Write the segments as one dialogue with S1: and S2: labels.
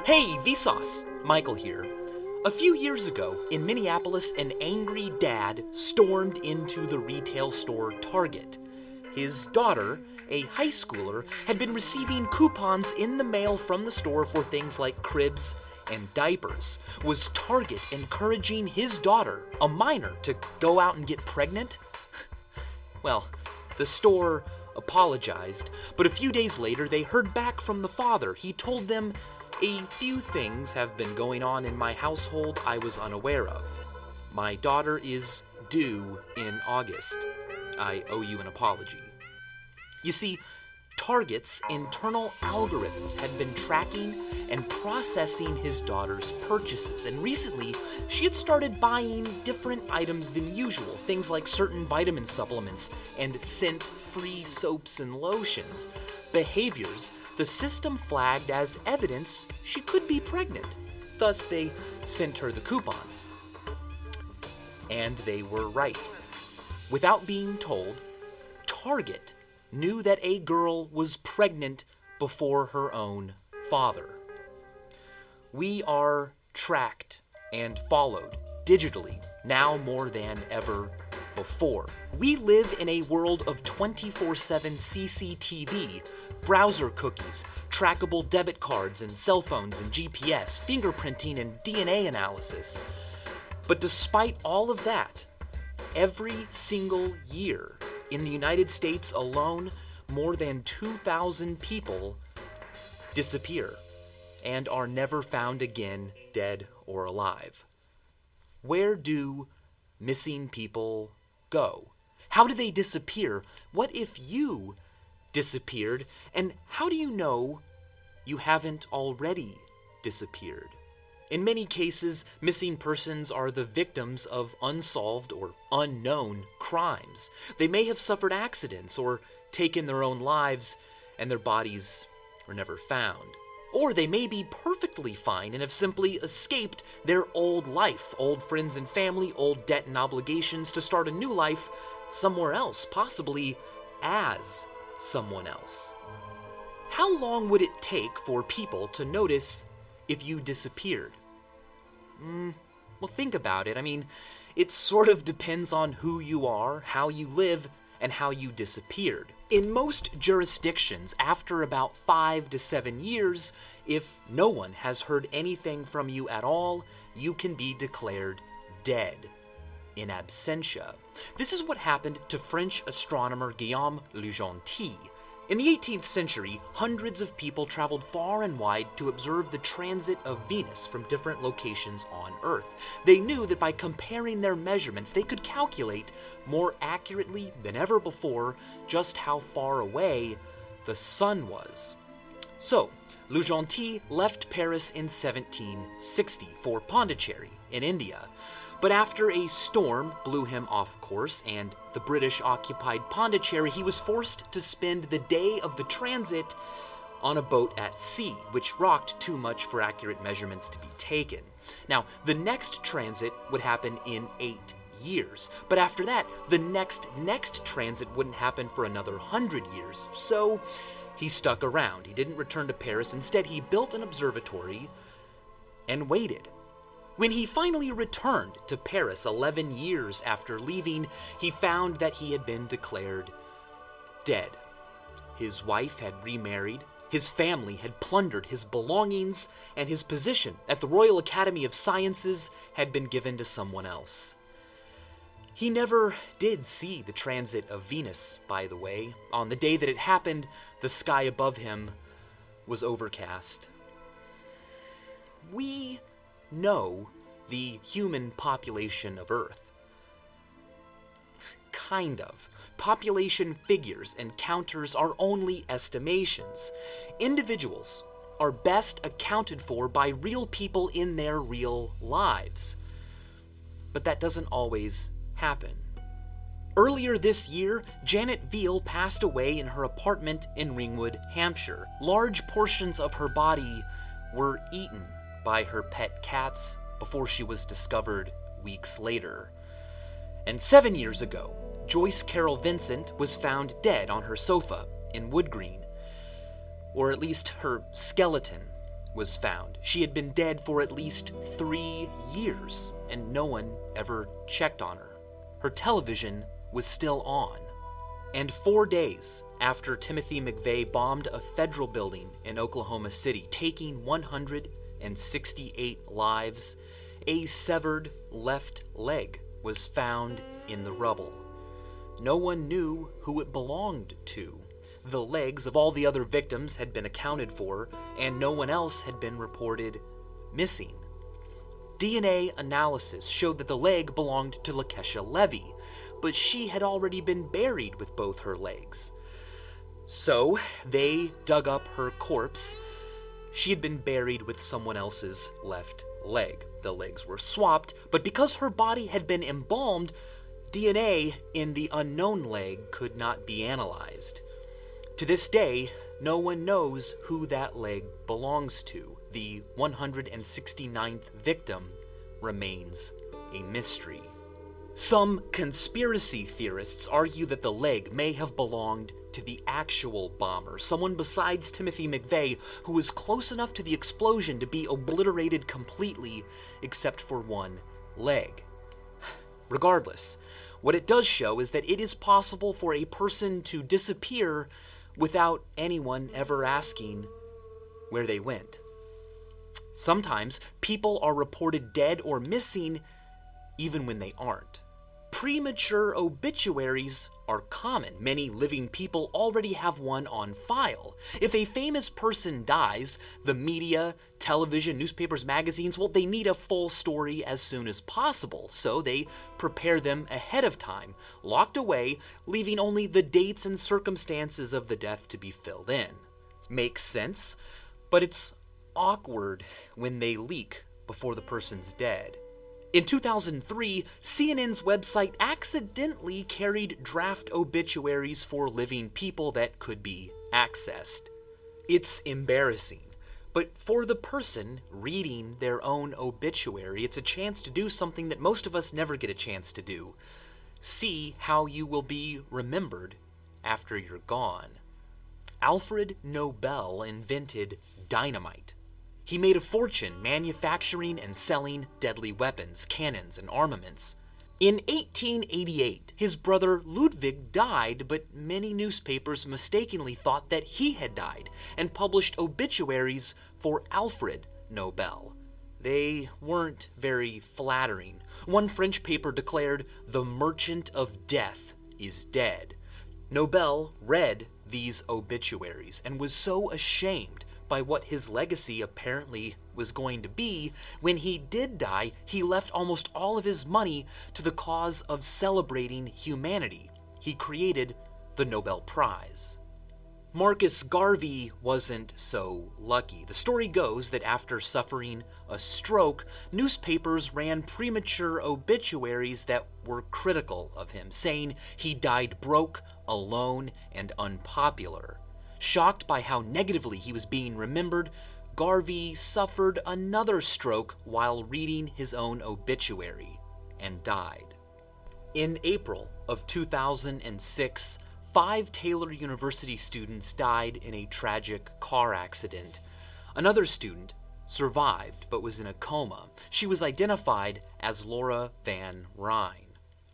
S1: Hey, Vsauce! Michael here. A few years ago, in Minneapolis, an angry dad stormed into the retail store Target. His daughter, a high schooler, had been receiving coupons in the mail from the store for things like cribs and diapers. Was Target encouraging his daughter, a minor, to go out and get pregnant? Well, the store apologized, but a few days later they heard back from the father. He told them, "A few things have been going on in my household I was unaware of. My daughter is due in August. I owe you an apology." You see, Target's internal algorithms had been tracking and processing his daughter's purchases, and recently she had started buying different items than usual, things like certain vitamin supplements and scent-free soaps and lotions. Behaviors the system flagged as evidence she could be pregnant. Thus, they sent her the coupons. And they were right. Without being told, Target knew that a girl was pregnant before her own father. We are tracked and followed digitally now more than ever before. We live in a world of 24/7 CCTV, browser cookies, trackable debit cards and cell phones and GPS, fingerprinting and DNA analysis. But despite all of that, every single year in the United States alone, more than 2,000 people disappear and are never found again, dead or alive. Where do missing people go? How do they disappear? What if you disappeared? And how do you know you haven't already disappeared? In many cases, missing persons are the victims of unsolved or unknown crimes. They may have suffered accidents or taken their own lives, and their bodies were never found. Or they may be perfectly fine and have simply escaped their old life, old friends and family, old debt and obligations, to start a new life somewhere else, possibly as someone else. How long would it take for people to notice if you disappeared? Well, think about it. I mean, it sort of depends on who you are, how you live, and how you disappeared. In most jurisdictions, after about 5 to 7 years, if no one has heard anything from you at all, you can be declared dead, in absentia. This is what happened to French astronomer Guillaume Legontie. In the 18th century, hundreds of people traveled far and wide to observe the transit of Venus from different locations on Earth. They knew that by comparing their measurements, they could calculate more accurately than ever before just how far away the sun was. So, Legontie left Paris in 1760 for Pondicherry in India. But after a storm blew him off course and the British occupied Pondicherry, he was forced to spend the day of the transit on a boat at sea, which rocked too much for accurate measurements to be taken. Now, the next transit would happen in 8 years, but after that, the next transit wouldn't happen for another 100 years. So he stuck around. He didn't return to Paris. Instead, he built an observatory and waited. When he finally returned to Paris 11 years after leaving, he found that he had been declared dead. His wife had remarried, his family had plundered his belongings, and his position at the Royal Academy of Sciences had been given to someone else. He never did see the transit of Venus, by the way. On the day that it happened, the sky above him was overcast. We know the human population of Earth. Kind of. Population figures and counters are only estimations. Individuals are best accounted for by real people in their real lives. But that doesn't always happen. Earlier this year, Janet Veal passed away in her apartment in Ringwood, Hampshire. Large portions of her body were eaten by her pet cats before she was discovered weeks later. And 7 years ago, Joyce Carol Vincent was found dead on her sofa in Wood Green, or at least her skeleton was found. She had been dead for at least 3 years, and no one ever checked on her. Her television was still on. And 4 days after Timothy McVeigh bombed a federal building in Oklahoma City, taking 168 lives, a severed left leg was found in the rubble. No one knew who it belonged to. The legs of all the other victims had been accounted for, and no one else had been reported missing. DNA analysis showed that the leg belonged to Lakesha Levy, but she had already been buried with both her legs. So they dug up her corpse. She had been buried with someone else's left leg. The legs were swapped, but because her body had been embalmed, DNA in the unknown leg could not be analyzed. To this day, no one knows who that leg belongs to. The 169th victim remains a mystery. Some conspiracy theorists argue that the leg may have belonged to the actual bomber, someone besides Timothy McVeigh who was close enough to the explosion to be obliterated completely except for one leg. Regardless, what it does show is that it is possible for a person to disappear without anyone ever asking where they went. Sometimes people are reported dead or missing even when they aren't. Premature obituaries are common. Many living people already have one on file. If a famous person dies, the media, television, newspapers, magazines, well, they need a full story as soon as possible, so they prepare them ahead of time, locked away, leaving only the dates and circumstances of the death to be filled in. Makes sense, but it's awkward when they leak before the person's dead. In 2003, CNN's website accidentally carried draft obituaries for living people that could be accessed. It's embarrassing, but for the person reading their own obituary, it's a chance to do something that most of us never get a chance to do. See how you will be remembered after you're gone. Alfred Nobel invented dynamite. He made a fortune manufacturing and selling deadly weapons, cannons, and armaments. In 1888, his brother Ludwig died, but many newspapers mistakenly thought that he had died and published obituaries for Alfred Nobel. They weren't very flattering. One French paper declared, "The merchant of death is dead." Nobel read these obituaries and was so ashamed by what his legacy apparently was going to be. When he did die, he left almost all of his money to the cause of celebrating humanity. He created the Nobel Prize. Marcus Garvey wasn't so lucky. The story goes that after suffering a stroke, newspapers ran premature obituaries that were critical of him, saying he died broke, alone, and unpopular. Shocked by how negatively he was being remembered, Garvey suffered another stroke while reading his own obituary and died. In April of 2006, 5 Taylor University students died in a tragic car accident. Another student survived but was in a coma. She was identified as Laura Van Ryn.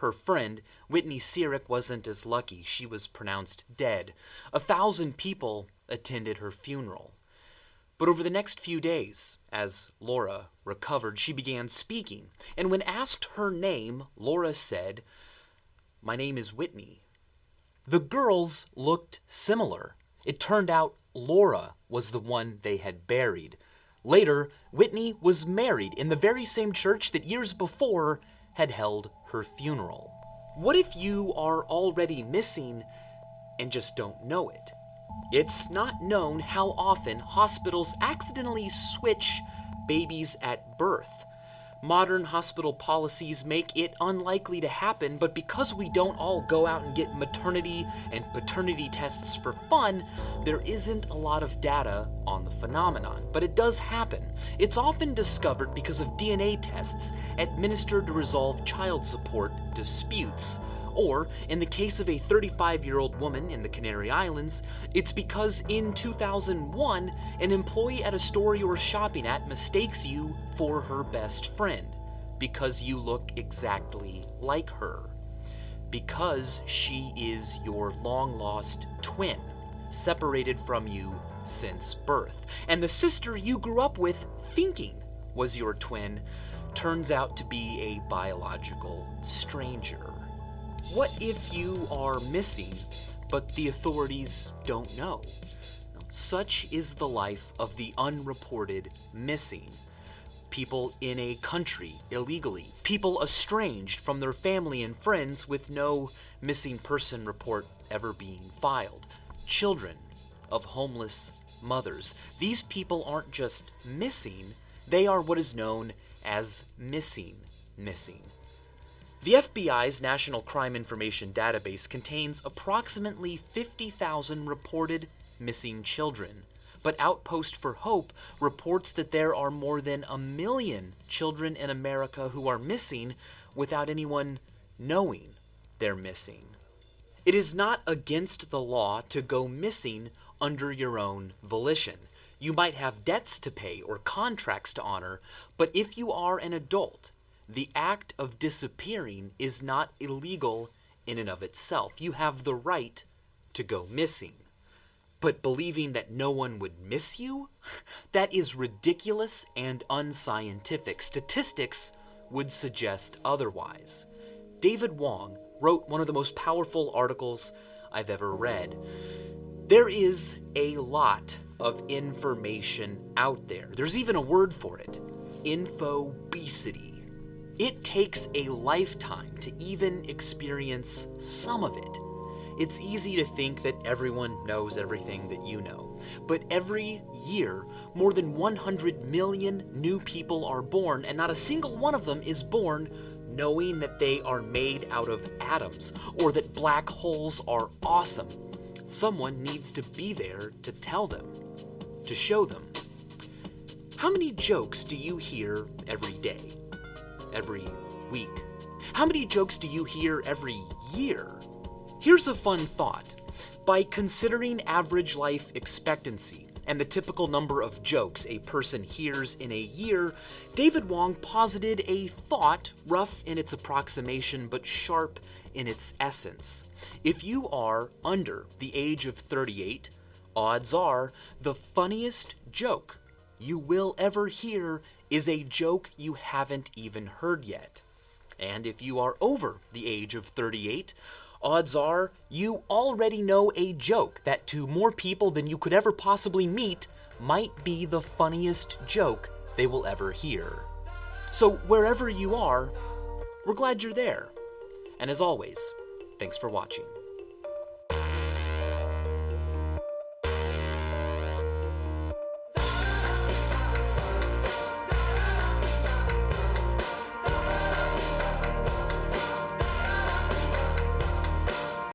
S1: Her friend, Whitney Sierick, wasn't as lucky. She was pronounced dead. 1,000 people attended her funeral. But over the next few days, as Laura recovered, she began speaking. And when asked her name, Laura said, "My name is Whitney." The girls looked similar. It turned out Laura was the one they had buried. Later, Whitney was married in the very same church that years before had held her funeral. What if you are already missing and just don't know it? It's not known how often hospitals accidentally switch babies at birth. Modern hospital policies make it unlikely to happen, but because we don't all go out and get maternity and paternity tests for fun, there isn't a lot of data on the phenomenon. But it does happen. It's often discovered because of DNA tests administered to resolve child support disputes, Or, in the case of a 35-year-old woman in the Canary Islands, it's because in 2001, an employee at a store you're shopping at mistakes you for her best friend because you look exactly like her. Because she is your long-lost twin, separated from you since birth. And the sister you grew up with thinking was your twin turns out to be a biological stranger. What if you are missing, but the authorities don't know? Such is the life of the unreported missing. People in a country illegally, people estranged from their family and friends with no missing person report ever being filed, children of homeless mothers. These people aren't just missing, they are what is known as missing. The FBI's National Crime Information Database contains approximately 50,000 reported missing children, but Outpost for Hope reports that there are more than 1 million children in America who are missing without anyone knowing they're missing. It is not against the law to go missing under your own volition. You might have debts to pay or contracts to honor, but if you are an adult, the act of disappearing is not illegal in and of itself. You have the right to go missing. But believing that no one would miss you? That is ridiculous and unscientific. Statistics would suggest otherwise. David Wong wrote one of the most powerful articles I've ever read. There is a lot of information out there. There's even a word for it, infobesity. It takes a lifetime to even experience some of it. It's easy to think that everyone knows everything that you know, but every year, more than 100 million new people are born, and not a single one of them is born knowing that they are made out of atoms, or that black holes are awesome. Someone needs to be there to tell them, to show them. How many jokes do you hear every day? Every week? How many jokes do you hear every year? Here's a fun thought. By considering average life expectancy and the typical number of jokes a person hears in a year, David Wong posited a thought, rough in its approximation but sharp in its essence. If you are under the age of 38, odds are the funniest joke you will ever hear is a joke you haven't even heard yet. And if you are over the age of 38, odds are you already know a joke that to more people than you could ever possibly meet might be the funniest joke they will ever hear. So wherever you are, we're glad you're there. And as always, thanks for watching.